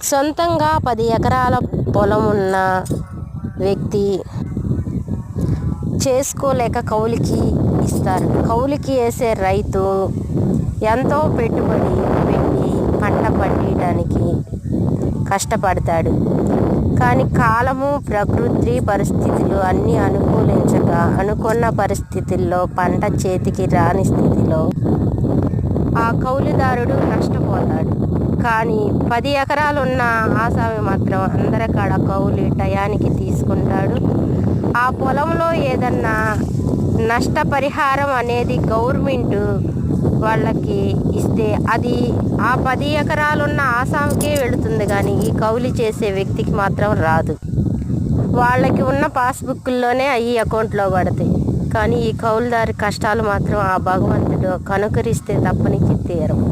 సొంతంగా 10 ఎకరాల పొలం ఉన్న వ్యక్తి చేసుకోలేక కౌలుకి ఇస్తారు. కౌలుకి వేసే రైతు ఎంతో పెట్టుబడి పెట్టి పంట పండించడానికి కష్టపడతాడు. కానీ కాలము, ప్రకృతి పరిస్థితులు అన్నీ అనుకూలించక అనుకున్న పరిస్థితుల్లో పంట చేతికి రాని స్థితిలో ఆ కౌలుదారుడు నష్టపోతాడు. కానీ 10 ఎకరాలున్న ఆసామి మాత్రం అందరికాడ కౌలు టయానికి తీసుకుంటాడు. ఆ పొలంలో ఏదన్నా నష్టపరిహారం అనేది గవర్నమెంట్ వాళ్ళకి ఇస్తే అది ఆ 10 ఎకరాలున్న ఆసామికే వెళుతుంది, కానీ ఈ కౌలు చేసే వ్యక్తికి మాత్రం రాదు. వాళ్ళకి ఉన్న పాస్బుక్లోనే అవి అకౌంట్లో పడతాయి. కానీ ఈ కౌలుదారి కష్టాలు మాత్రం ఆ భగవంతుడు కనుకరిస్తే తప్పనికి తీరం.